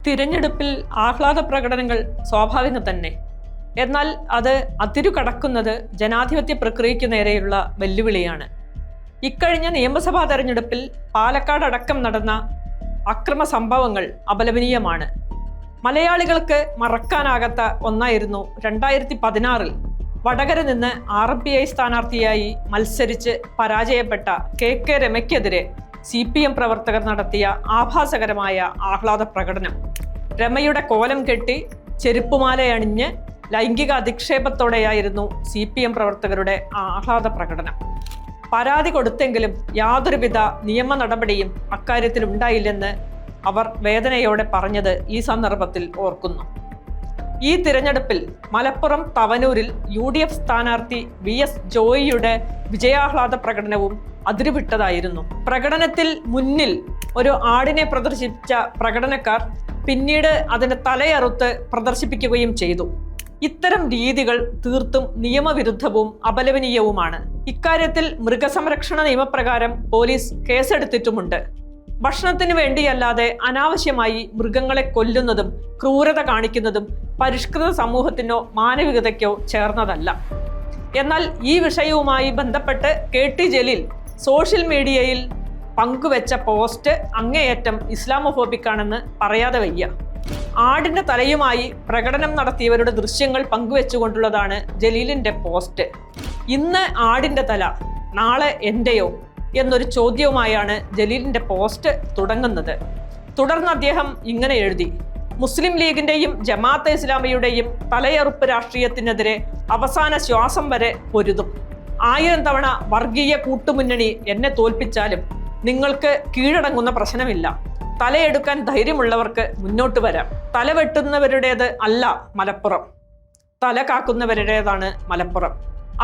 തിരഞ്ഞെടുപ്പിൽ ആഹ്ലാദ പ്രകടനങ്ങൾ സ്വാഭാവികം തന്നെ. എന്നാൽ അത് അതിരു കടക്കുന്നത് ജനാധിപത്യ പ്രക്രിയയ്ക്ക് നേരെയുള്ള വെല്ലുവിളിയാണ്. ഇക്കഴിഞ്ഞ നിയമസഭാ തെരഞ്ഞെടുപ്പിൽ പാലക്കാട് അടക്കം നടന്ന അക്രമ സംഭവങ്ങൾ അപലപനീയമാണ്. മലയാളികൾക്ക് മറക്കാനാകാത്ത ഒന്നായിരുന്നു 2016 വടകര നിന്ന് RPI സ്ഥാനാർത്ഥിയായി മത്സരിച്ച് പരാജയപ്പെട്ട KK രമയ്ക്കെതിരെ CPM പ്രവർത്തകർ നടത്തിയ ആഭാസകരമായ ആഹ്ലാദ പ്രകടനം. രമയുടെ കോലം കെട്ടി ചെരുപ്പുമാലയണിഞ്ഞ് ലൈംഗിക അധിക്ഷേപത്തോടെയായിരുന്നു CPM പ്രവർത്തകരുടെ ആഹ്ലാദ പ്രകടനം. പരാതി കൊടുത്തെങ്കിലും യാതൊരുവിധ നിയമ നടപടിയും അക്കാര്യത്തിൽ ഉണ്ടായില്ലെന്ന് അവർ വേദനയോടെ പറഞ്ഞത് ഈ സന്ദർഭത്തിൽ ഓർക്കുന്നു. ഈ തിരഞ്ഞെടുപ്പിൽ മലപ്പുറം തവനൂരിൽ UDF സ്ഥാനാർത്ഥി VS ജോയിയുടെ വിജയാഹ്ലാദ പ്രകടനവും അതിരുവിട്ടതായിരുന്നു. പ്രകടനത്തിൽ മുന്നിൽ ഒരു ആടിനെ പ്രദർശിപ്പിച്ച പ്രകടനക്കാർ പിന്നീട് അതിന് തലയറുത്ത് പ്രദർശിപ്പിക്കുകയും ചെയ്തു. ഇത്തരം രീതികൾ തീർത്തും നിയമവിരുദ്ധവും അപലപനീയവുമാണ്. ഇക്കാര്യത്തിൽ മൃഗസംരക്ഷണ നിയമപ്രകാരം പോലീസ് കേസെടുത്തിട്ടുമുണ്ട്. ഭക്ഷണത്തിന് വേണ്ടിയല്ലാതെ അനാവശ്യമായി മൃഗങ്ങളെ കൊല്ലുന്നതും ക്രൂരത കാണിക്കുന്നതും പരിഷ്കൃത സമൂഹത്തിനോ മാനവികതയ്ക്കോ ചേർന്നതല്ല. എന്നാൽ ഈ വിഷയവുമായി ബന്ധപ്പെട്ട് KT ജലീൽ സോഷ്യൽ മീഡിയയിൽ പങ്കുവെച്ച പോസ്റ്റ് അങ്ങേയറ്റം ഇസ്ലാമോഫോബിക്കാണെന്ന് പറയാതെ വയ്യ. ആടിന്റെ തലയുമായി പ്രകടനം നടത്തിയവരുടെ ദൃശ്യങ്ങൾ പങ്കുവെച്ചുകൊണ്ടുള്ളതാണ് ജലീലിന്റെ പോസ്റ്റ്. ഇന്ന് ആടിന്റെ തല, നാളെ എന്റെയോ എന്നൊരു ചോദ്യവുമായാണ് ജലീലിന്റെ പോസ്റ്റ് തുടങ്ങുന്നത്. തുടർന്ന് അദ്ദേഹം ഇങ്ങനെ എഴുതി: മുസ്ലിം ലീഗിന്റെയും ജമാഅത്തെ ഇസ്ലാമിയുടെയും തലയറുപ്പ് രാഷ്ട്രീയത്തിനെതിരെ അവസാന ശ്വാസം വരെ പൊരുതും. 1000 തവണ വർഗീയ കൂട്ടുമുന്നണി എന്നെ തോൽപ്പിച്ചാലും നിങ്ങൾക്ക് കീഴടങ്ങുന്ന പ്രശ്നമില്ല. തലയെടുക്കാൻ ധൈര്യമുള്ളവർക്ക് മുന്നോട്ട് വരാം. തല വെട്ടുന്നവരുടേത് അല്ല മലപ്പുറം, തല കാക്കുന്നവരുടേതാണ് മലപ്പുറം.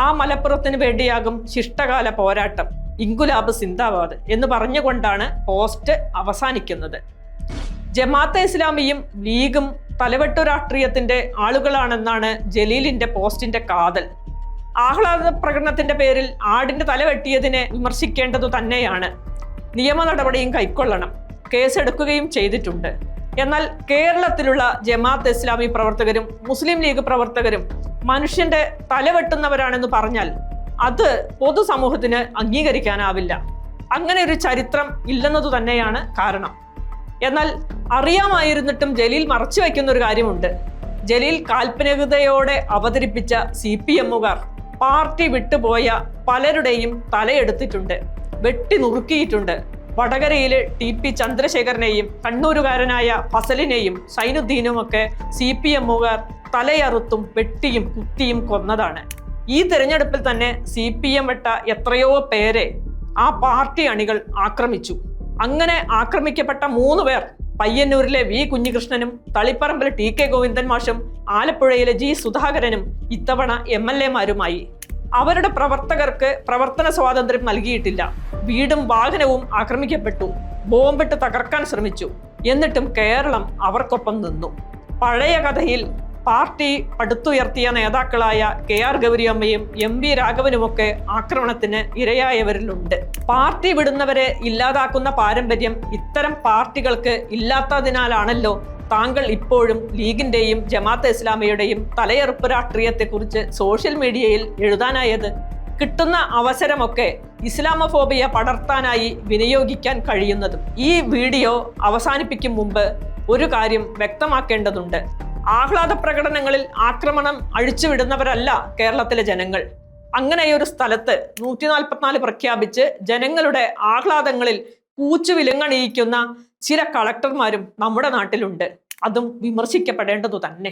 ആ മലപ്പുറത്തിന് വേണ്ടിയാകും ശിഷ്ടകാല പോരാട്ടം. ഇൻകുലാബ് സിന്ദാബാദ് എന്ന് പറഞ്ഞുകൊണ്ടാണ് പോസ്റ്റ് അവസാനിക്കുന്നത്. ജമാഅത്തെ ഇസ്ലാമിയും ലീഗും തലവെട്ടു രാഷ്ട്രീയത്തിന്റെ ആളുകളാണെന്നാണ് ജലീലിന്റെ പോസ്റ്റിന്റെ കാതൽ. ആഹ്ലാദ പ്രകടനത്തിന്റെ പേരിൽ ആടിന്റെ തല വെട്ടിയതിനെ വിമർശിക്കേണ്ടതു തന്നെയാണ്. നിയമ നടപടിയും കൈക്കൊള്ളണം. കേസെടുക്കുകയും ചെയ്തിട്ടുണ്ട്. എന്നാൽ കേരളത്തിലുള്ള ജമാഅത്തെ ഇസ്ലാമി പ്രവർത്തകരും മുസ്ലിം ലീഗ് പ്രവർത്തകരും മനുഷ്യന്റെ തലവെട്ടുന്നവരാണെന്ന് പറഞ്ഞാൽ അത് പൊതുസമൂഹത്തിന് അംഗീകരിക്കാനാവില്ല. അങ്ങനെ ഒരു ചരിത്രം ഇല്ലെന്നതു തന്നെയാണ് കാരണം. എന്നാൽ അറിയാമായിരുന്നിട്ടും ജലീൽ മറച്ചു വയ്ക്കുന്ന ഒരു കാര്യമുണ്ട്. ജലീൽ കാൽപ്പനികതയോടെ അവതരിപ്പിച്ച CPMകാർ പാർട്ടി വിട്ടുപോയ പലരുടെയും തലയെടുത്തിട്ടുണ്ട്, വെട്ടി നുറുക്കിയിട്ടുണ്ട്. വടകരയിലെ TP ചന്ദ്രശേഖരനെയും കണ്ണൂരുകാരനായ ഫസലിനെയും സൈനുദ്ദീനുമൊക്കെ CPMകാർ തലയറുത്തും വെട്ടിയും കുത്തിയും കൊന്നതാണ്. ഈ തിരഞ്ഞെടുപ്പിൽ തന്നെ CPM വെട്ട എത്രയോ പേരെ ആ പാർട്ടി അണികൾ ആക്രമിച്ചു. അങ്ങനെ ആക്രമിക്കപ്പെട്ട 3 പേർ പയ്യന്നൂരിലെ V കുഞ്ഞികൃഷ്ണനും തളിപ്പറമ്പിലെ TK ഗോവിന്ദൻ മാഷും ആലപ്പുഴയിലെ G സുധാകരനും ഇത്തവണ MLAമാരുമായി. അവരുടെ പ്രവർത്തകർക്ക് പ്രവർത്തന സ്വാതന്ത്ര്യം നൽകിയിട്ടില്ല. വീടും വാഹനവും ആക്രമിക്കപ്പെട്ടു, ബോംബിട്ട് തകർക്കാൻ ശ്രമിച്ചു. എന്നിട്ടും കേരളം അവർക്കൊപ്പം നിന്നു. പഴയ കഥയിൽ പാർട്ടി പടുത്തുയർത്തിയ നേതാക്കളായ KR ഗൗരിയമ്മയും MV രാഘവനുമൊക്കെ ആക്രമണത്തിന് ഇരയായവരിലുണ്ട്. പാർട്ടി വിടുന്നവരെ ഇല്ലാതാക്കുന്ന പാരമ്പര്യം ഇത്തരം പാർട്ടികൾക്ക് ഇല്ലാത്തതിനാലാണല്ലോ താങ്കൾ ഇപ്പോഴും ലീഗിന്റെയും ജമാഅത്തെ ഇസ്ലാമിയുടെയും തലയെറുപ്പ് രാഷ്ട്രീയത്തെക്കുറിച്ച് സോഷ്യൽ മീഡിയയിൽ എഴുതാനായത്. കിട്ടുന്ന അവസരമൊക്കെ ഇസ്ലാമോഫോബിയ പടർത്താനായി വിനിയോഗിക്കാൻ കഴിയുന്നതും. ഈ വീഡിയോ അവസാനിപ്പിക്കും മുമ്പ് ഒരു കാര്യം വ്യക്തമാക്കേണ്ടതുണ്ട്. ആഹ്ലാദ പ്രകടനങ്ങളിൽ ആക്രമണം അഴിച്ചുവിടുന്നവരല്ല കേരളത്തിലെ ജനങ്ങൾ. അങ്ങനെയൊരു സ്ഥലത്ത് 144 പ്രഖ്യാപിച്ച് ജനങ്ങളുടെ ആഹ്ലാദങ്ങളിൽ കൂച്ചുവിലങ്ങണിയിക്കുന്ന ചില കളക്ടർമാരും നമ്മുടെ നാട്ടിലുണ്ട്. അതും വിമർശിക്കപ്പെടേണ്ടതു തന്നെ.